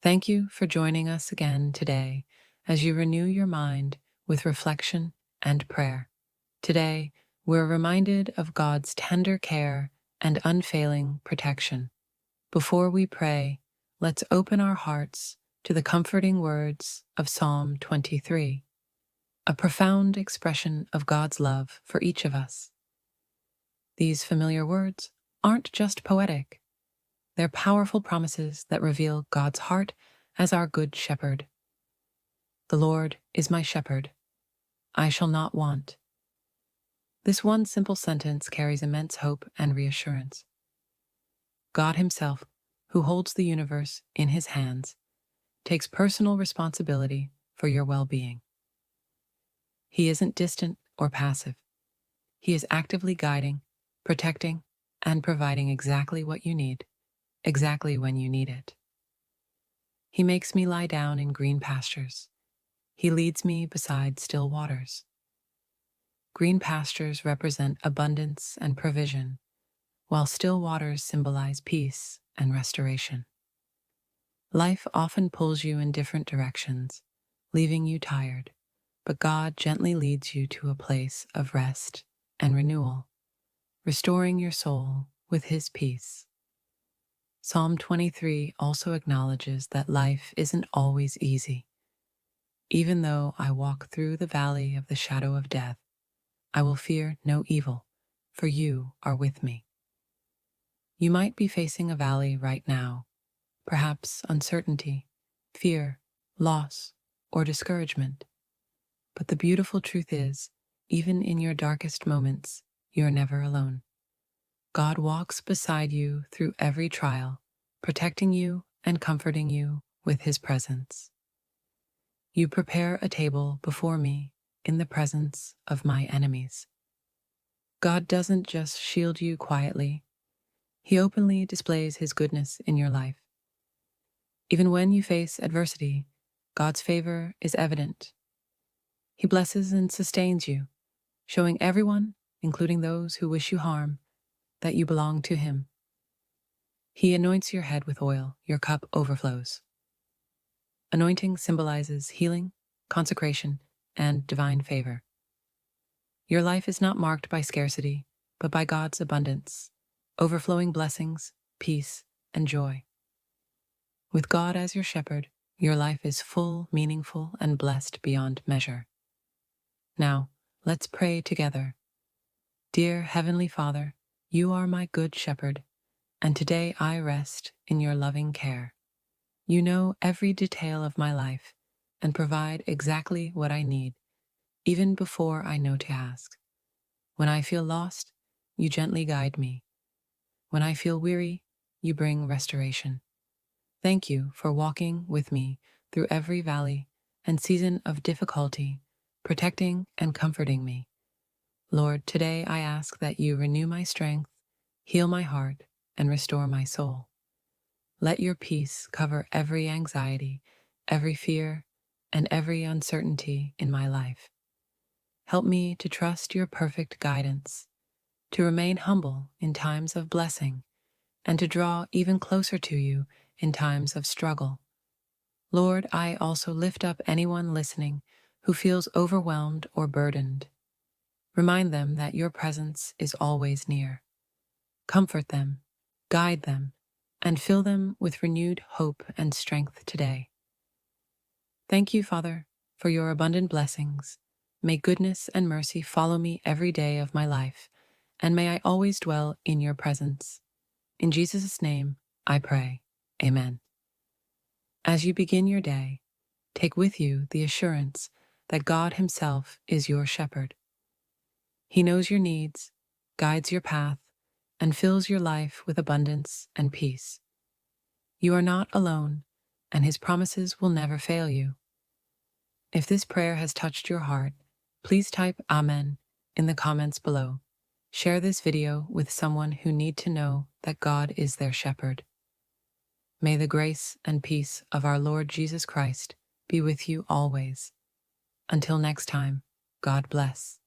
Thank you for joining us again today as you renew your mind with reflection and prayer. Today, we're reminded of God's tender care and unfailing protection. Before we pray, let's open our hearts to the comforting words of Psalm 23, a profound expression of God's love for each of us. These familiar words aren't just poetic. They're powerful promises that reveal God's heart as our good shepherd. The Lord is my shepherd. I shall not want. This one simple sentence carries immense hope and reassurance. God Himself, who holds the universe in His hands, takes personal responsibility for your well-being. He isn't distant or passive. He is actively guiding, protecting, and providing exactly what you need, exactly when you need it. He makes me lie down in green pastures. He leads me beside still waters. Green pastures represent abundance and provision, while still waters symbolize peace and restoration. Life often pulls you in different directions, leaving you tired, but God gently leads you to a place of rest and renewal, restoring your soul with His peace. Psalm 23 also acknowledges that life isn't always easy. Even though I walk through the valley of the shadow of death, I will fear no evil, for you are with me. You might be facing a valley right now, perhaps uncertainty, fear, loss, or discouragement. But the beautiful truth is, even in your darkest moments, you are never alone. God walks beside you through every trial, protecting you and comforting you with His presence. You prepare a table before me in the presence of my enemies. God doesn't just shield you quietly. He openly displays His goodness in your life. Even when you face adversity, God's favor is evident. He blesses and sustains you, showing everyone, including those who wish you harm, that you belong to Him. He anoints your head with oil, your cup overflows. Anointing symbolizes healing, consecration, and divine favor. Your life is not marked by scarcity, but by God's abundance, overflowing blessings, peace, and joy. With God as your shepherd, your life is full, meaningful, and blessed beyond measure. Now, let's pray together. Dear Heavenly Father, you are my good shepherd, and today I rest in your loving care. You know every detail of my life and provide exactly what I need, even before I know to ask. When I feel lost, you gently guide me. When I feel weary, you bring restoration. Thank you for walking with me through every valley and season of difficulty, protecting and comforting me. Lord, today I ask that you renew my strength, heal my heart, and restore my soul. Let your peace cover every anxiety, every fear, and every uncertainty in my life. Help me to trust your perfect guidance, to remain humble in times of blessing, and to draw even closer to you in times of struggle. Lord, I also lift up anyone listening who feels overwhelmed or burdened. Remind them that your presence is always near. Comfort them, guide them, and fill them with renewed hope and strength today. Thank you, Father, for your abundant blessings. May goodness and mercy follow me every day of my life, and may I always dwell in your presence. In Jesus' name, I pray. Amen. As you begin your day, take with you the assurance that God Himself is your shepherd. He knows your needs, guides your path, and fills your life with abundance and peace. You are not alone, and His promises will never fail you. If this prayer has touched your heart, please type Amen in the comments below. Share this video with someone who needs to know that God is their shepherd. May the grace and peace of our Lord Jesus Christ be with you always. Until next time, God bless.